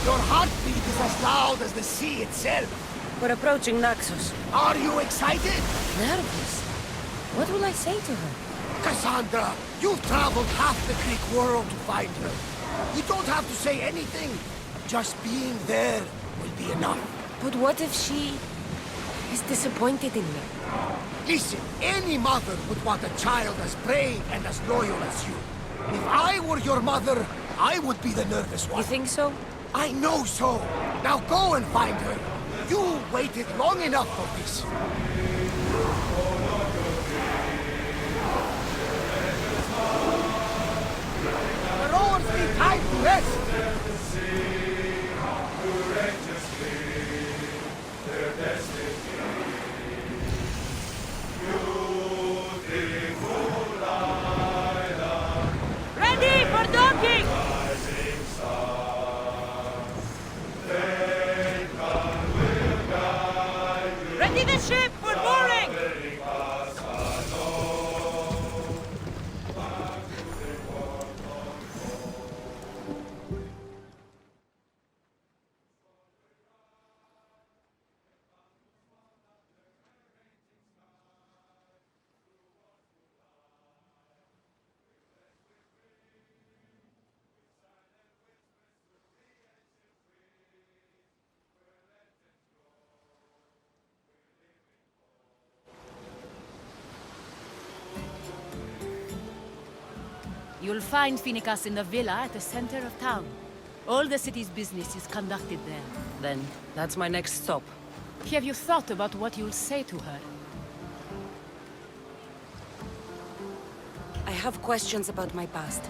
Your heartbeat is as loud as the sea itself. We're approaching Naxos. Are you excited? Nervous? What will I say to her? Cassandra, you've traveled half the Greek world to find her. You don't have to say anything. Just being there will be enough. But what if she is disappointed in me? Listen, any mother would want a child as brave and as loyal as you. If I were your mother, I would be the nervous one. You think so? I know so. Now go and find her. You waited long enough for this. The rowers need time to rest. Ready for docking! Ready the ship for mooring! You'll find Phoenicas in the villa at the center of town. All the city's business is conducted there. Then, that's my next stop. Have you thought about what you'll say to her? I have questions about my past.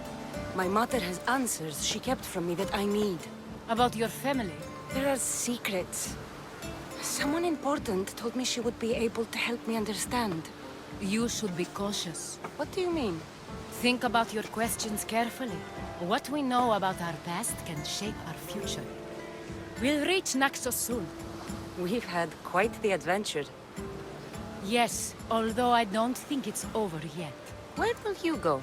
My mother has answers she kept from me that I need. About your family? There are secrets. Someone important told me she would be able to help me understand. You should be cautious. What do you mean? Think about your questions carefully. What we know about our past can shape our future. We'll reach Naxos soon. We've had quite the adventure. Yes, although I don't think it's over yet. Where will you go?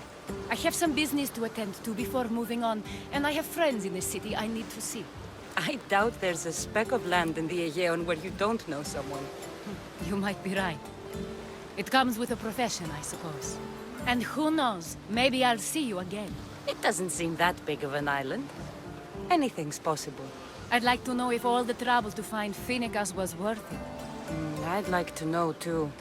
I have some business to attend to before moving on, and I have friends in the city I need to see. I doubt there's a speck of land in the Aegean where you don't know someone. You might be right. It comes with a profession, I suppose. And who knows, maybe I'll see you again. It doesn't seem that big of an island. Anything's possible. I'd like to know if all the trouble to find Phoenicas was worth it. I'd like to know, too.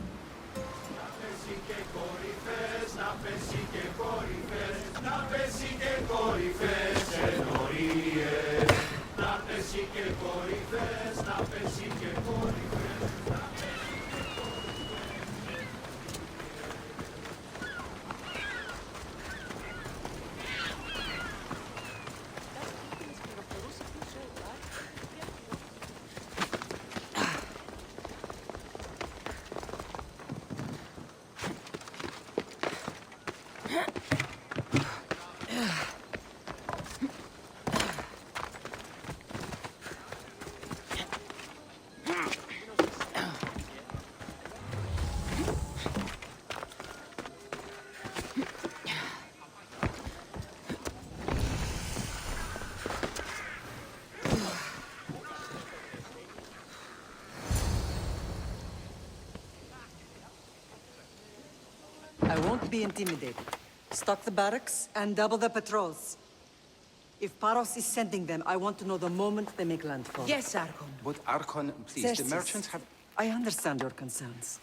I won't be intimidated. Stock the barracks and double the patrols. If Paros is sending them, I want to know the moment they make landfall. Yes, Archon. But Archon, please, Xerxes, the merchants have... I understand your concerns.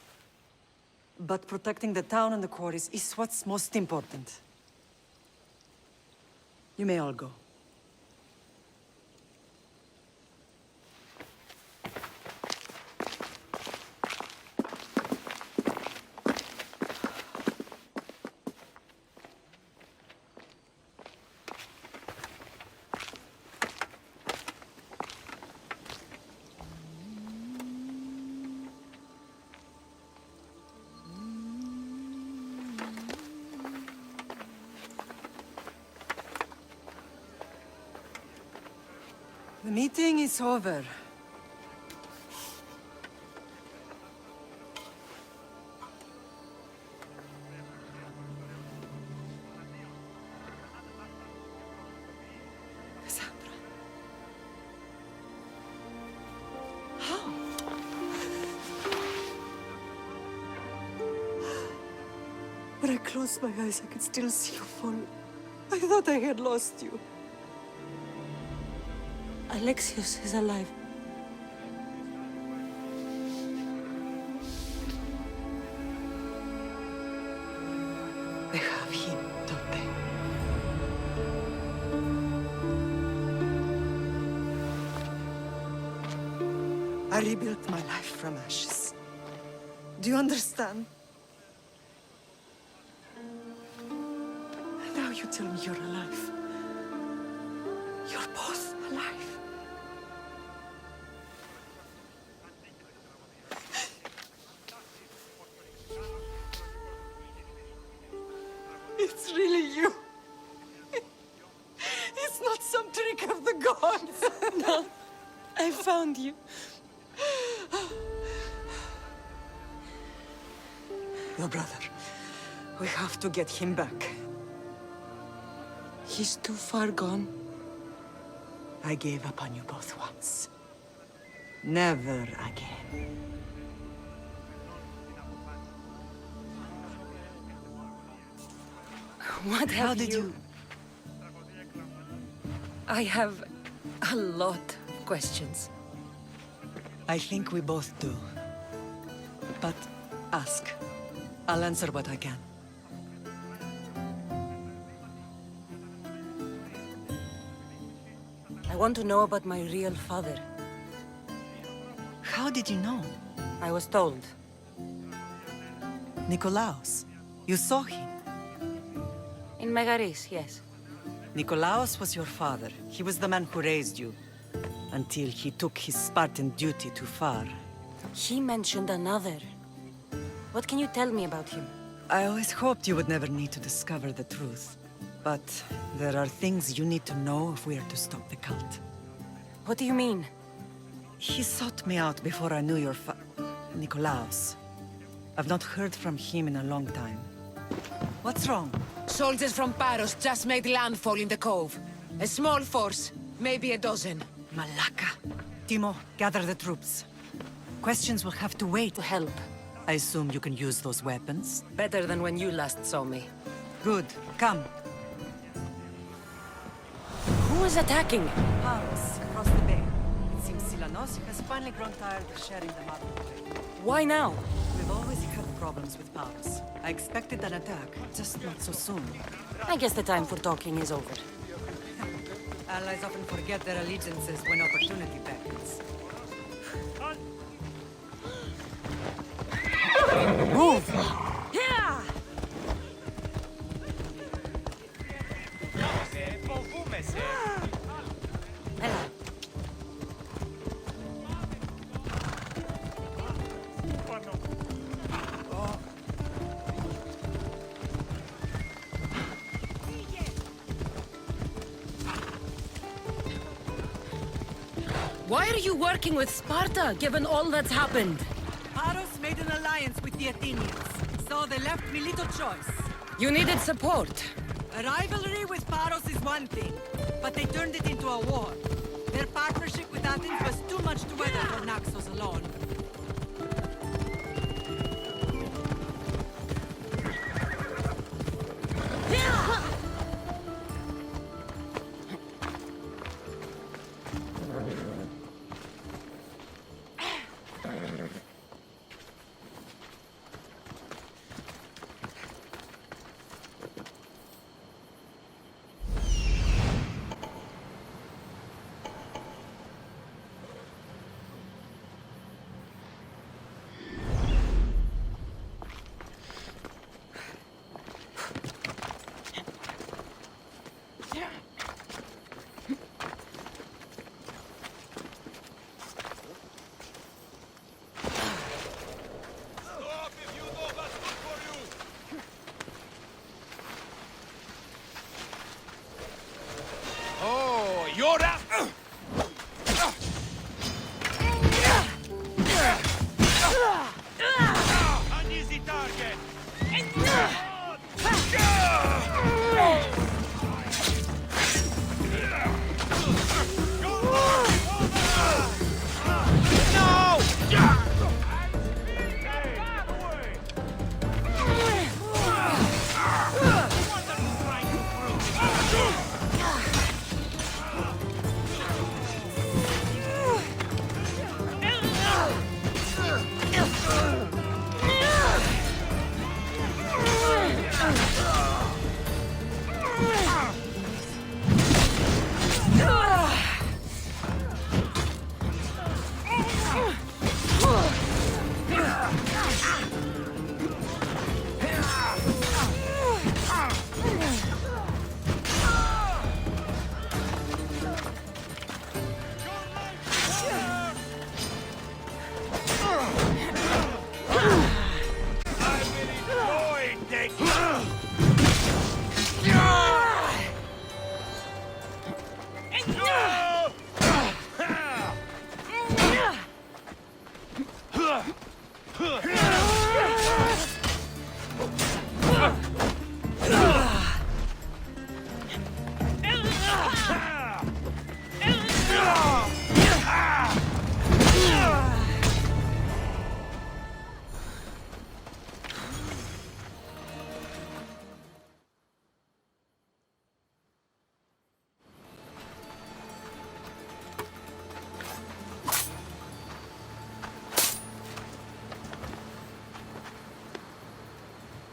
But protecting the town and the quarries is what's most important. You may all go. The meeting is over. Cassandra. I closed my eyes, I could still see you fall. I thought I had lost you. Alexios is alive. They have him, don't they? I rebuilt my life from ashes. Do you understand? Now you tell me you're alive. You're both alive. It's really you. It's not some trick of the gods. No, I found you. Your brother. We have to get him back. He's too far gone. I gave up on you both once. Never again. What How have did you... I have a lot of questions. I think we both do. But ask. I'll answer what I can. I want to know about my real father. How did you know? I was told. Nikolaos. You saw him. In Megaris, yes. Nikolaos was your father. He was the man who raised you. Until he took his Spartan duty too far. He mentioned another. What can you tell me about him? I always hoped you would never need to discover the truth. But there are things you need to know if we are to stop the cult. What do you mean? He sought me out before I knew your Nikolaos. I've not heard from him in a long time. What's wrong? Soldiers from Paros just made landfall in the cove. A small force, maybe a dozen. Malaka. Timo, gather the troops. Questions will have to wait. To help. I assume you can use those weapons? Better than when you last saw me. Good. Come. Who is attacking? Paros, across the bay. It seems Silanos has finally grown tired of sharing the market. Why now? We've always had problems with Paros. I expected an attack, just not so soon. I guess the time for talking is over. Allies often forget their allegiances when opportunity beckons. Move! Yeah! Hello. Why are you working with Sparta, given all that's happened? Paros made an alliance with the Athenians, so they left me little choice. You needed support. A rivalry with Paros is one thing, but they turned it into a war. Their partnership with Athens was too much to weather for Naxos alone. You're out! An easy target! No!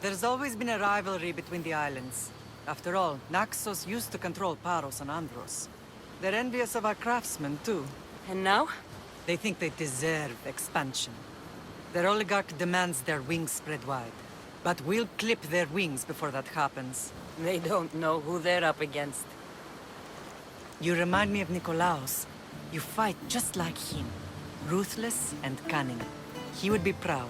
There's always been a rivalry between the islands. After all, Naxos used to control Paros and Andros. They're envious of our craftsmen, too. And now? They think they deserve expansion. Their oligarch demands their wings spread wide. But we'll clip their wings before that happens. They don't know who they're up against. You remind me of Nikolaos. You fight just like him. Ruthless and cunning. He would be proud.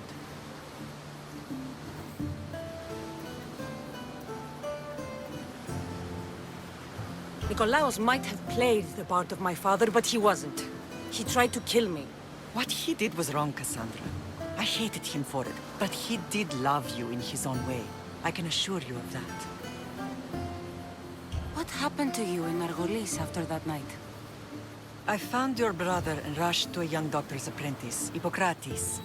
Nikolaos might have played the part of my father, but he wasn't. He tried to kill me. What he did was wrong, Cassandra. I hated him for it, but he did love you in his own way. I can assure you of that. What happened to you in Argolis after that night? I found your brother and rushed to a young doctor's apprentice, Hippocrates.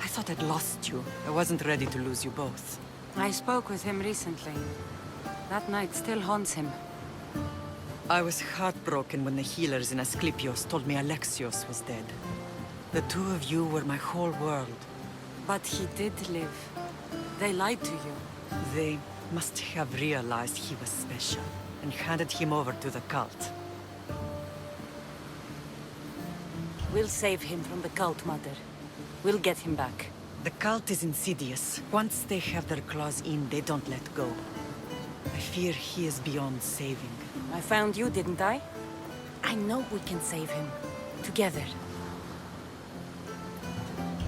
I thought I'd lost you. I wasn't ready to lose you both. I spoke with him recently. That night still haunts him. I was heartbroken when the healers in Asclepios told me Alexios was dead. The two of you were my whole world. But he did live. They lied to you. They must have realized he was special and handed him over to the cult. We'll save him from the cult, Mother. We'll get him back. The cult is insidious. Once they have their claws in, they don't let go. I fear he is beyond saving. I found you, didn't I? I know we can save him. Together.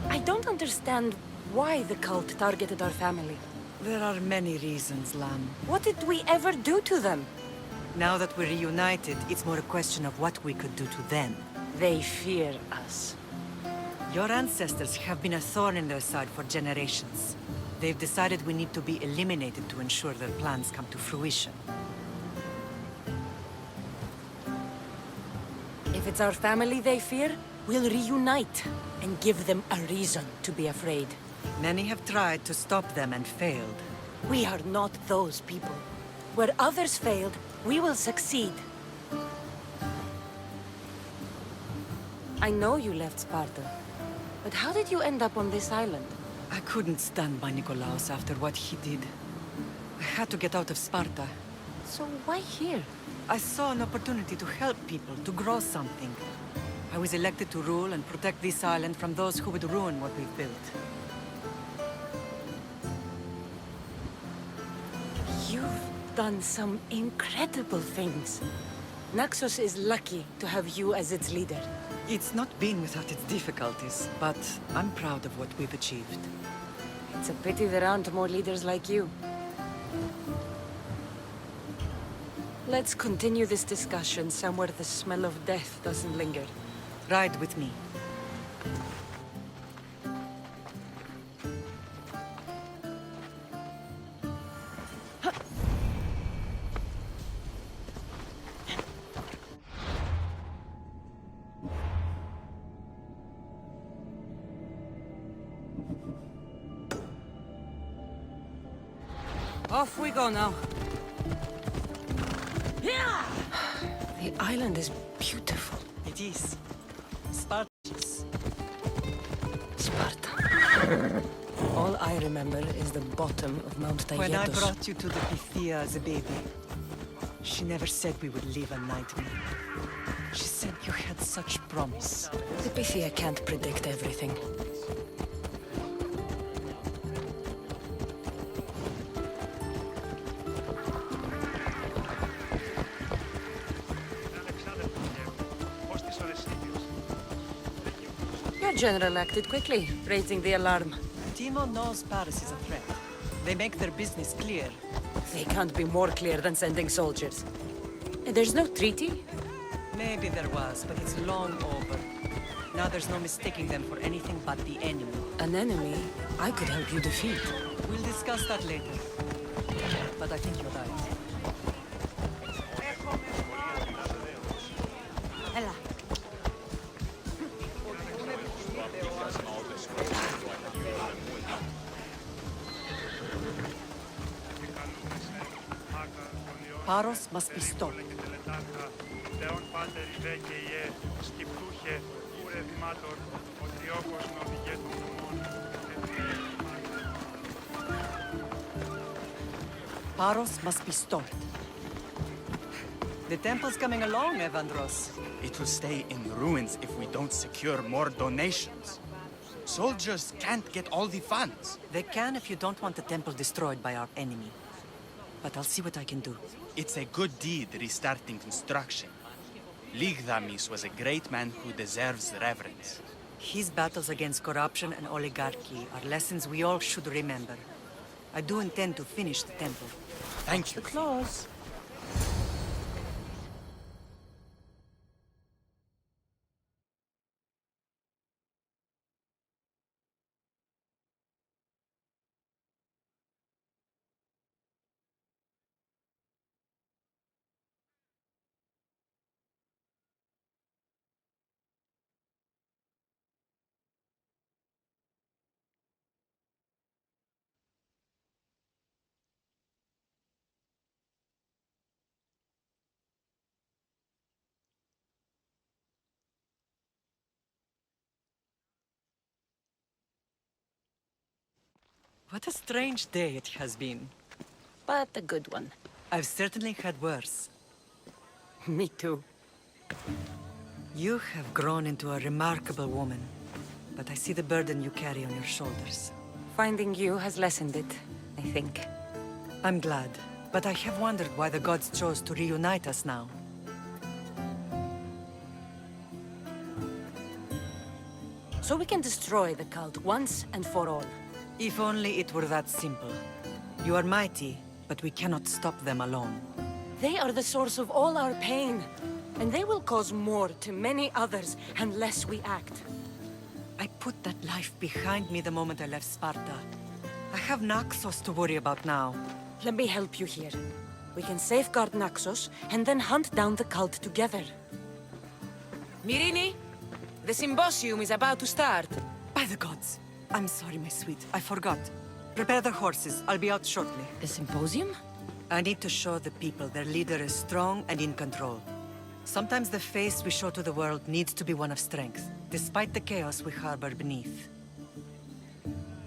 I don't understand why the cult targeted our family. There are many reasons, Lam. What did we ever do to them? Now that we're reunited, it's more a question of what we could do to them. They fear us. Your ancestors have been a thorn in their side for generations. They've decided we need to be eliminated to ensure their plans come to fruition. If it's our family they fear, we'll reunite and give them a reason to be afraid. Many have tried to stop them and failed. We are not those people. Where others failed, we will succeed. I know you left Sparta, but how did you end up on this island? I couldn't stand by Nikolaos after what he did. I had to get out of Sparta. So why here? I saw an opportunity to help people, to grow something. I was elected to rule and protect this island from those who would ruin what we've built. You've done some incredible things. Naxos is lucky to have you as its leader. It's not been without its difficulties, but I'm proud of what we've achieved. It's a pity there aren't more leaders like you. Let's continue this discussion somewhere the smell of death doesn't linger. Ride with me. Off we go now. Yeah! The island is beautiful. It is. Spartacus. Sparta. All I remember is the bottom of Mount Taygetos. When I brought you to the Pythia as a baby, she never said we would live a nightmare. She said you had such promise. The Pythia can't predict everything. Your general acted quickly, raising the alarm. Timo knows Paris is a threat. They make their business clear. They can't be more clear than sending soldiers. And there's no treaty? Maybe there was, but it's long over. Now there's no mistaking them for anything but the enemy. An enemy I could help you defeat. We'll discuss that later. But I think you're right. Ella. Paros must be stopped. Paros must be stopped. The temple's coming along, Evandros. It will stay in ruins if we don't secure more donations. Soldiers can't get all the funds. They can if you don't want the temple destroyed by our enemy. But I'll see what I can do. It's a good deed restarting construction. Ligdamis was a great man who deserves reverence. His battles against corruption and oligarchy are lessons we all should remember. I do intend to finish the temple. Thank you. Claws. What a strange day it has been. But a good one. I've certainly had worse. Me too. You have grown into a remarkable woman, but I see the burden you carry on your shoulders. Finding you has lessened it, I think. I'm glad, but I have wondered why the gods chose to reunite us now. So we can destroy the cult once and for all. If only it were that simple. You are mighty, but we cannot stop them alone. They are the source of all our pain, and they will cause more to many others unless we act. I put that life behind me the moment I left Sparta. I have Naxos to worry about now. Let me help you here. We can safeguard Naxos, and then hunt down the cult together. Mirini, the symposium is about to start. By the gods! I'm sorry, my sweet. I forgot. Prepare the horses. I'll be out shortly. The symposium? I need to show the people their leader is strong and in control. Sometimes the face we show to the world needs to be one of strength, despite the chaos we harbor beneath.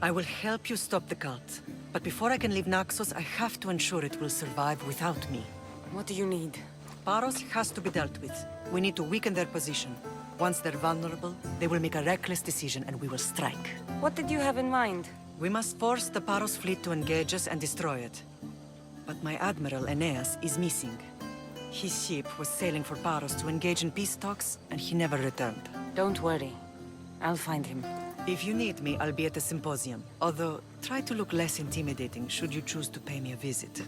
I will help you stop the cult, but before I can leave Naxos, I have to ensure it will survive without me. What do you need? Paros has to be dealt with. We need to weaken their position. Once they're vulnerable, they will make a reckless decision and we will strike. What did you have in mind? We must force the Paros fleet to engage us and destroy it. But my admiral, Aeneas, is missing. His ship was sailing for Paros to engage in peace talks, and he never returned. Don't worry. I'll find him. If you need me, I'll be at the symposium. Although, try to look less intimidating should you choose to pay me a visit.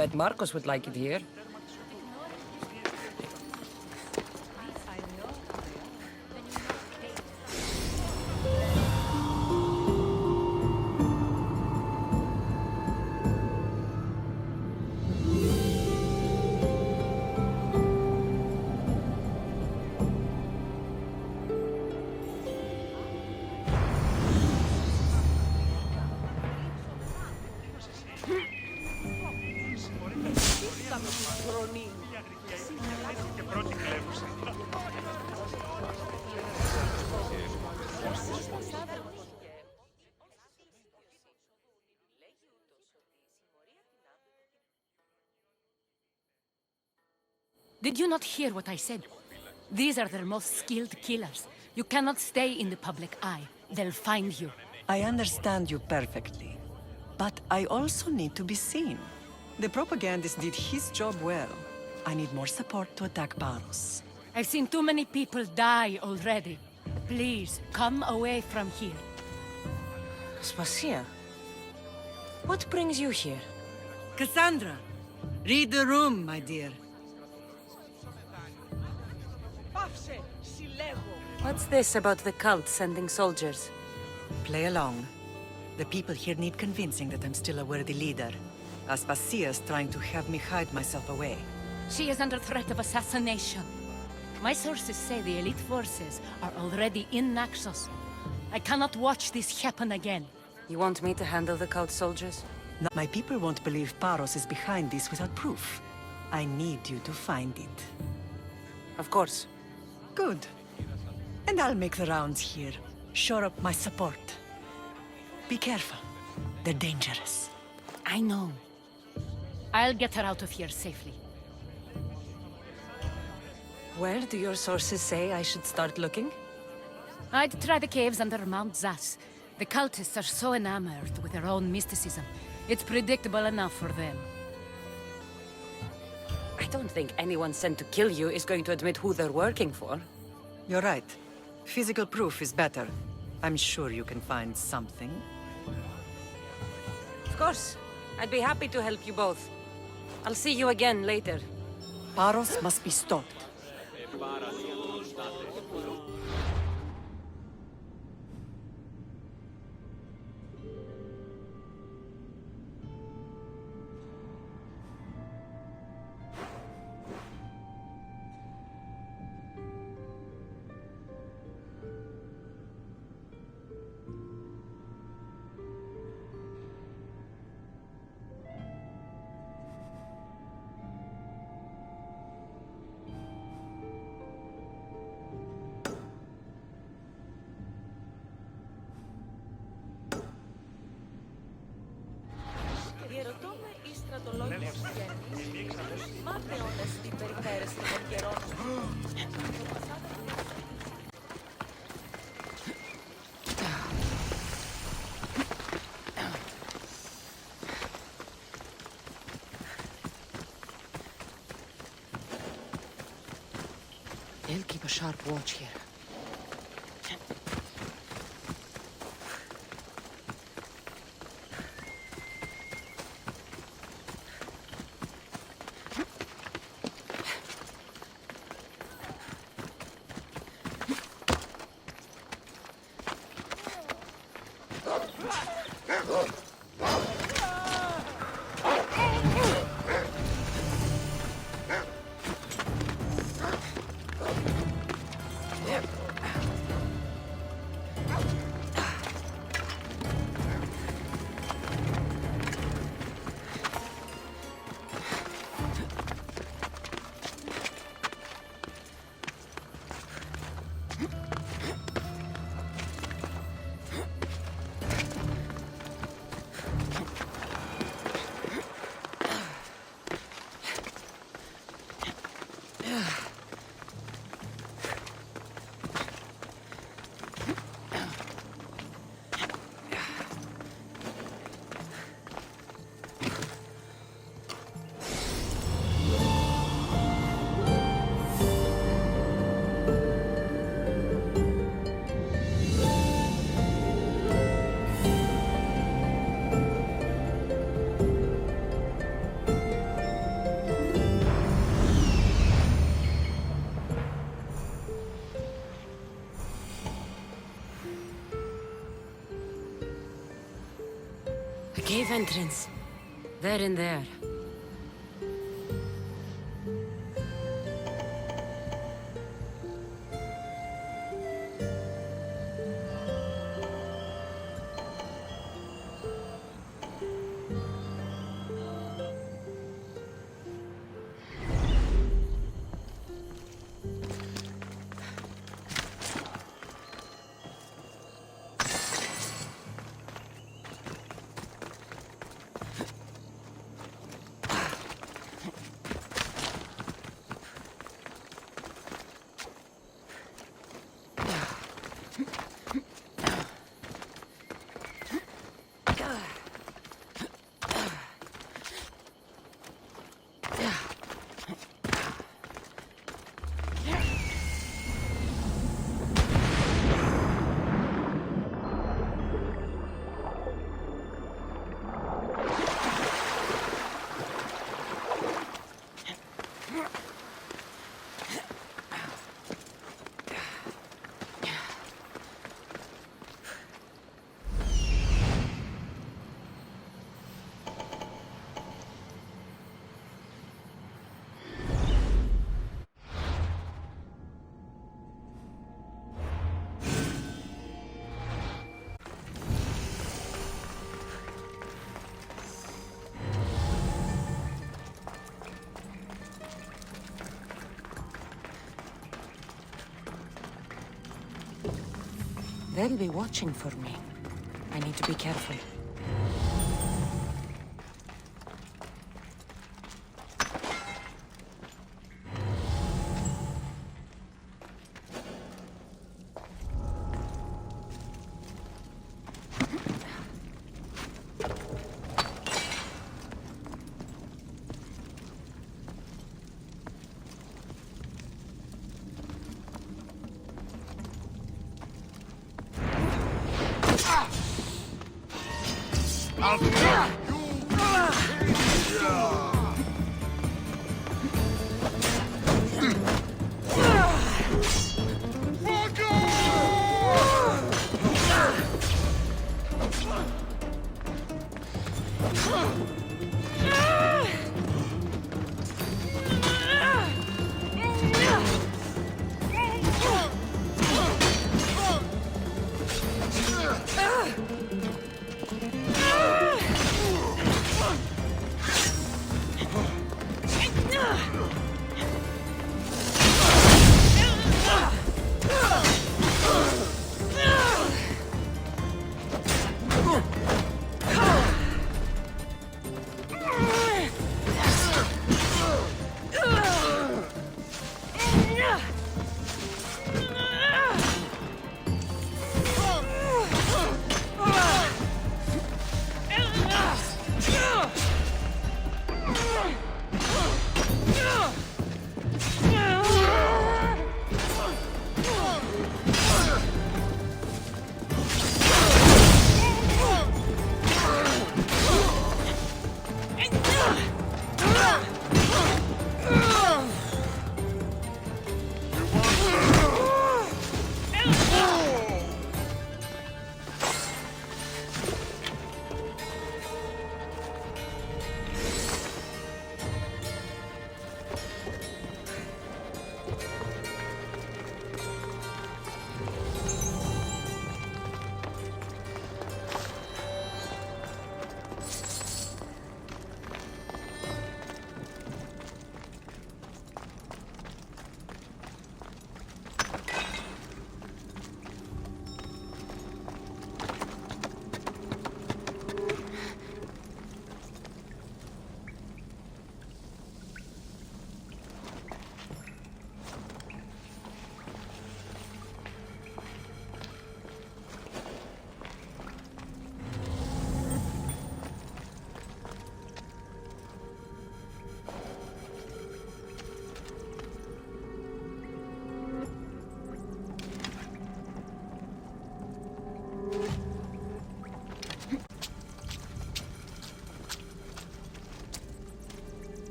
Bet Marcos would like it here. Did you not hear what I said? These are their most skilled killers. You cannot stay in the public eye. They'll find you. I understand you perfectly. But I also need to be seen. The propagandist did his job well. I need more support to attack Paros. I've seen too many people die already. Please, come away from here. Spasia, what brings you here? Cassandra, read the room, my dear. What's this about the cult sending soldiers? Play along. The people here need convincing that I'm still a worthy leader. Aspasia's trying to have me hide myself away. She is under threat of assassination. My sources say the elite forces are already in Naxos. I cannot watch this happen again. You want me to handle the cult soldiers? No, my people won't believe Paros is behind this without proof. I need you to find it. Of course. Good. And I'll make the rounds here. Shore up my support. Be careful. They're dangerous. I know. I'll get her out of here safely. Where do your sources say I should start looking? I'd try the caves under Mount Zas. The cultists are so enamored with their own mysticism. It's predictable enough for them. I don't think anyone sent to kill you is going to admit who they're working for. You're right. Physical proof is better. I'm sure you can find something. Of course. I'd be happy to help you both. I'll see you again later. Paros must be stopped. They'll keep a sharp watch here. A cave entrance. They're in there. They'll be watching for me. I need to be careful.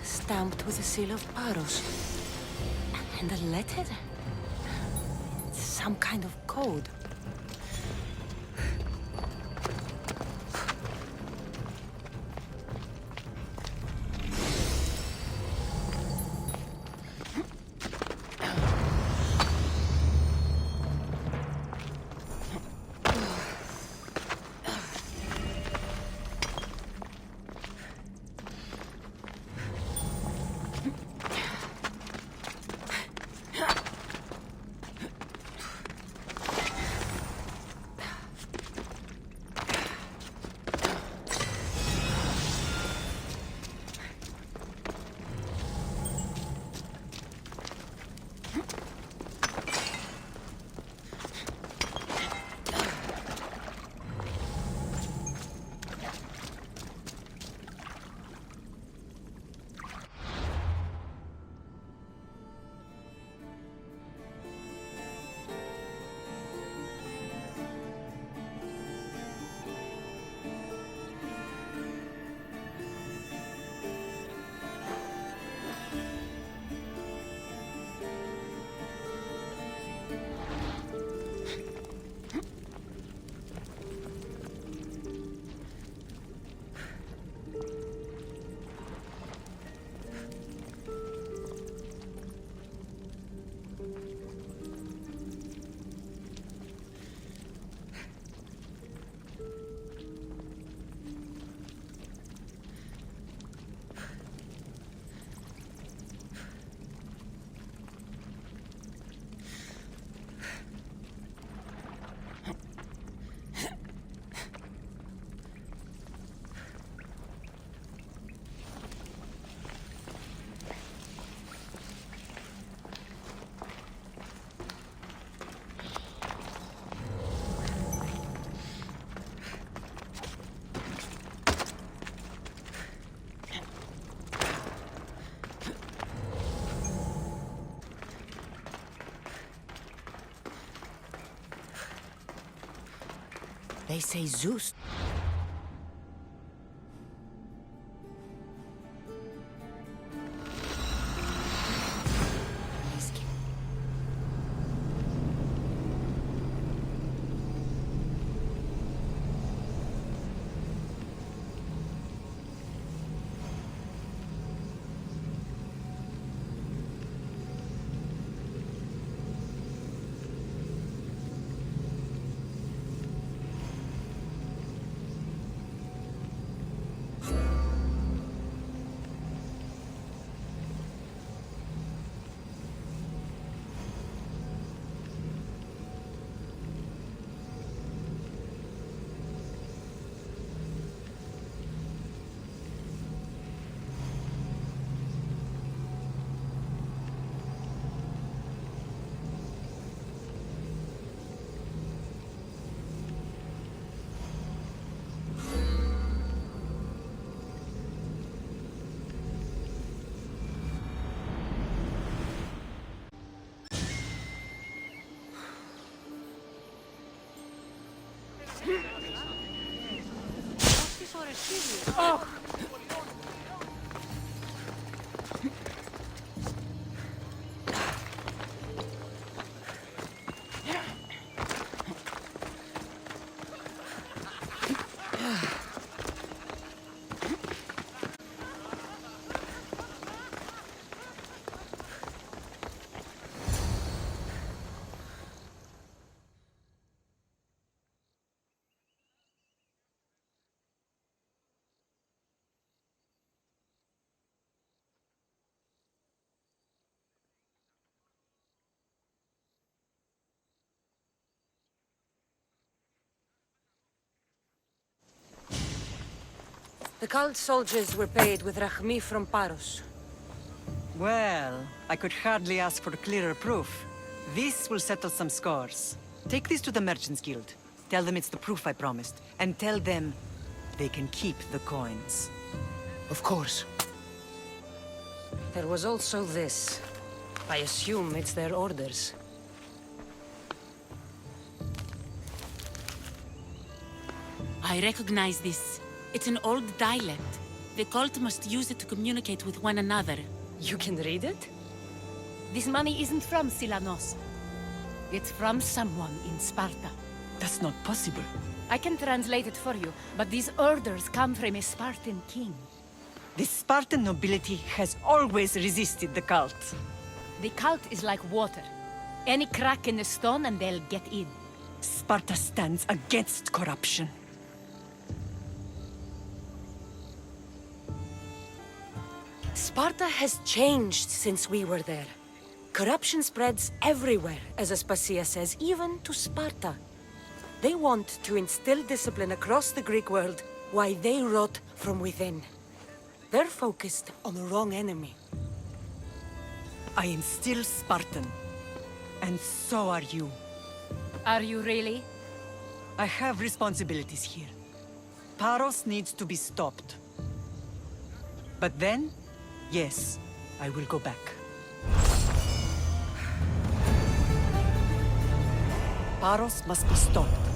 Stamped with the seal of Paros. And a letter? It's some kind of code. They say Zeus. The cult soldiers were paid with Rachmi from Paros. Well, I could hardly ask for clearer proof. This will settle some scores. Take this to the Merchants Guild. Tell them it's the proof I promised. And tell them they can keep the coins. Of course. There was also this. I assume it's their orders. I recognize this. It's an old dialect. The cult must use it to communicate with one another. You can read it? This money isn't from Silanos. It's from someone in Sparta. That's not possible. I can translate it for you, but these orders come from a Spartan king. The Spartan nobility has always resisted the cult. The cult is like water. Any crack in the stone and they'll get in. Sparta stands against corruption. Sparta has changed since we were there. Corruption spreads everywhere, as Aspasia says, even to Sparta. They want to instill discipline across the Greek world, while they rot from within. They're focused on the wrong enemy. I am still Spartan. And so are you. Are you really? I have responsibilities here. Paros needs to be stopped. But then, yes, I will go back. Paros must be stopped.